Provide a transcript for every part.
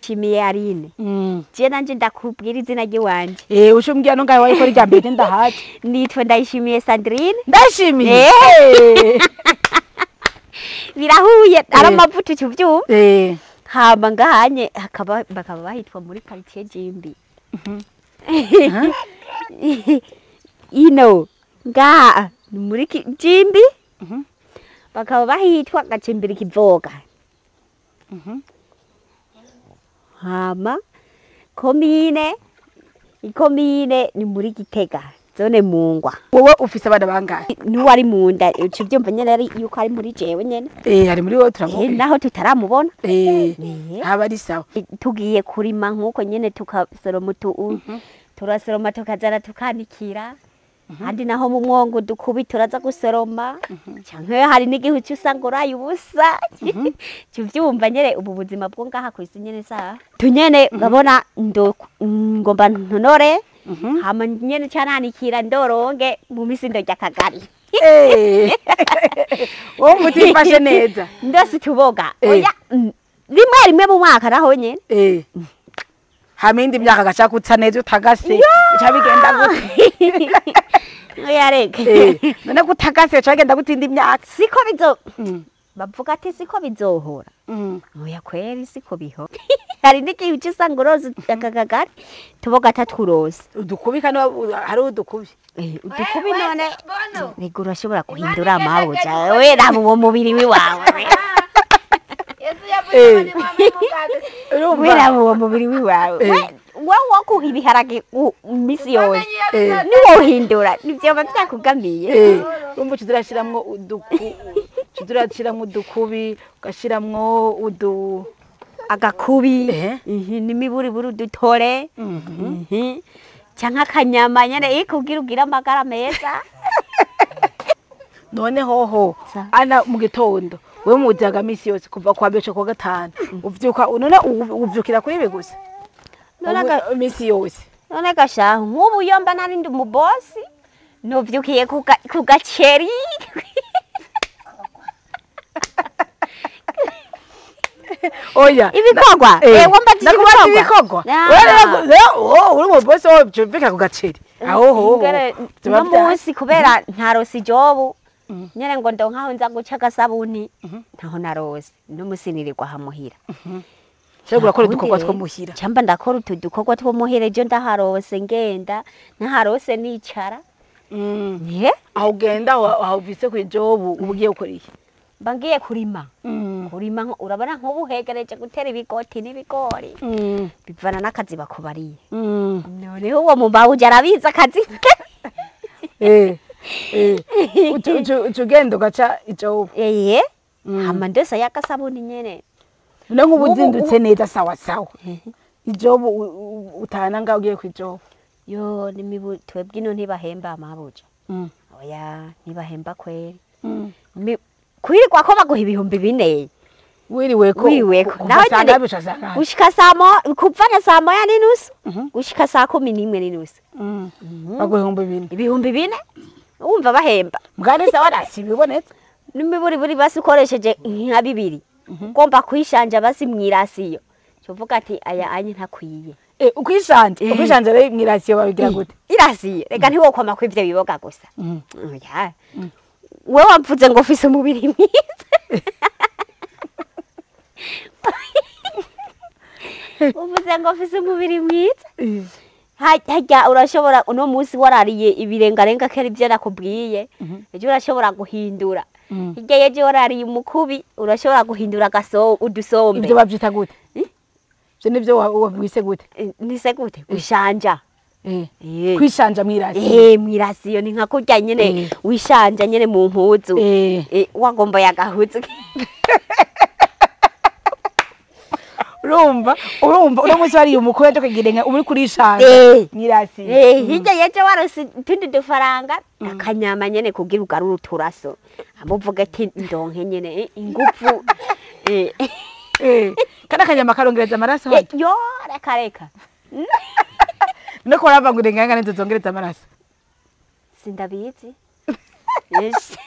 Shimiye Aline. Je nanje ndakubwira izina ry'iwanje. Ushumbwira no ngaye wayikora irya mbere ndahati. Nitwa Ndayishimiye Sandrine. Ndashimiye. Birahuye ari amavuta cyuvyuma. Hamba ngahanye bakaba bahitwa muri quartier Jimbi. Ino nga muri Jimbi. Bakaba bahitwa gacimbira kivoga. Hama ikomine ni muri Gitega zone Mungwa. Wowe ufise abana bangahe? Ni wari munda ucivyumva nyene ari yuko ari muri jewe nyene. Ari muri wowe turamubona. Naho tutaramubona. Haba ari sawa. Tugiye kurima nkuko nyene tukasoroma turasoroma tukazara tukanikira. Handi naho mu mwongo dukubi turaza gusoroma. Canke hari n'igihe cyusanga uraye ubusa. Cyuvyumva nyene ubu buzima bwo ngaha kwisi nyene sa. Tunyene ngabona ngomba ntonore. Hama nyene cananikira ndoronge mu misindo ry'akagari. Wo mutifashe neza. Ndose tuboga. Oya rimwe mu mwaka naho nyene. Hamindi myaka gacha kutsa neza utagase cyabigenda gute? Oya reka. None gutagase cyagenda gutinda imyaka. Siko bizo. Bavuga ati siko bizohora. Oya kweri siko biho. Hari niki ucisanga uroze akagagari tuboga taturose. Udukubi kano hari udukubi. Udukubi none nego urashobora guhindura amabuja. We nabo mu mubiri wiwawe. We nabo mu mubiri wiwawe. Wewe kuha ibiharage misi yose. Niwo uhindura nivyo bavyakugamiye. Urumva tudurashiramwo udukubi ugashiramwo agakubi n'imiburi buri dutore canka kanyama nyene ikubwira ugira amagara meza. None hoho ana mu gitondo we muzaga misi yose kuva kwa becho kwa gatanu uvyuka none uvyukira kuri be gusa none misi yose none gashaho nk'ubu yomba nari ndi mu boss novyukiye ku gaceri. Oya ibikogwa womba ibikogwa uri mu boss wo byumvika ku gaceri aho no munsi kubera ntarosi jobu nyene ngo ndonkaho nza guca gasabuni ntaho narose no musinirirwa hamuhira. Cyagura kora dukogwa two muhira. Cyamba ndakora utudukogwa two muhira ejo ndaharose ngenda naharose nicara. Aho genda aho vise ku jobu ubugiye ukora iki? Bangiye kurima. Kurima urabona nk'ubu hegereje gutera ibigoti n'ibigori. Bivana n'akazi bakubariye. None uwo mubaho jarabiza akazi. Ugenda ugaca ijobu. Hama ndose yakasabuni nyene. None nk'ubuzindutse neza sawa sawa. Ijobu utana ngaho ugiye ku ijobu. Yo nimibu twebwe ino ntibahemba amabuja. Oya ntibahemba kweri. Kwirikwa ko baguha 4,000. Wiriweko. Naho gushika kuvana saa moya n'inusu. Gushika saa 11 n'inusu. Baguha 4,000. 4,000. Umva bahemba. Mugane sawa rasi bibonetse. Nimiburi basi ukoresheje nka 2. Ngomba kwishanja basi mwirasiyo. Cyovuga ati aya anye ntakwiye. Ukwishanje rero mwirasiyo babigira gute? Irasiye reka ntiwokwama kwivyo biboga gusa. Oya. Wewe wamvuze ngo ufise umubiri mwiza. Uvuze ngo ufise umubiri mwiza. Hajya urashobora uno munsi warariye ibirengarenga kera ibyo nakubwiye. Ejo urashobora guhindura. Hirya yeje warariye umukubi urashobora guhindura udusombe. Ibyo bavyita gute? Byo nivyo wabwise gute? Nise gute? Gushanja. Kwishanja mwirasi. Mwirasi ni nka kurya nyene wishanja nyene mu mpuzu. Wagomba yagahuzu. Urumva uno munsi wari umukwe cyo kugirenga uri kurishanga mwirasi. Hirya yeje warose tundi dufaranga akanyama nyene kugira ugarura uturaso. Amuvuga ati ndonke nyene ingufu. Kana kanyama karongereza amaraso. Yo reka. No korava ngurenga ngane tuzongereza amaraso. Sindabizi. Yes.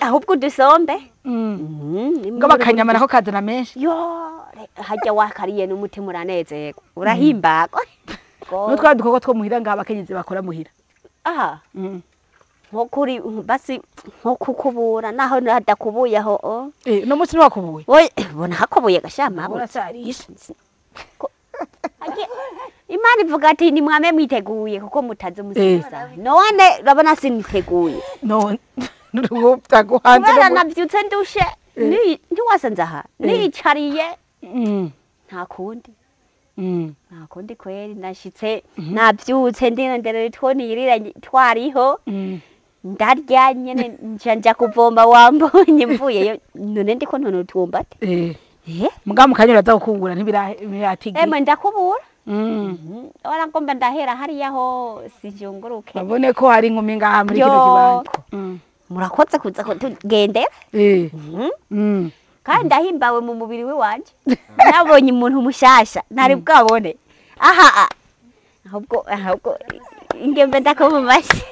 ahubwo dusombe ngo bakanyama nako kazana menshi yo hajya wakariye n'umutima uranezerwa urahimbagwa n'utwa dukoko two muhira ngaha abakenyezi bakora muhira aha nko kuri basi nko kukubura naho hadakubuye aho no munsi ntiwakubuye oye bona hakubuye gashama uracarisha Imana ivuga ati ni mwame mwiteguye kuko mutaze umusiza none urabona siniteguye none ntaguhanze kubera nabyutse ndushe ntiwasanze aha nicariye nta kundi nta kundi kweri nashitse nabyutse ndinondera twonirira twariho ndarya nyene njanja kuvomba wambonye mvuyeyo none ndiko none tumbate muga mukanyura za gukungura ntibiratigire emwe ndakubura ora ngomba ndahera hariyaho sijunguruke babone ko hari inkumi ngaha muri kino kibanza murakoze kuza kugendera kandi ndahimbawe mu mubiri wanje nabonye umuntu mushasha ntari bwabone aha ahubwo ingembe ndakoma mashi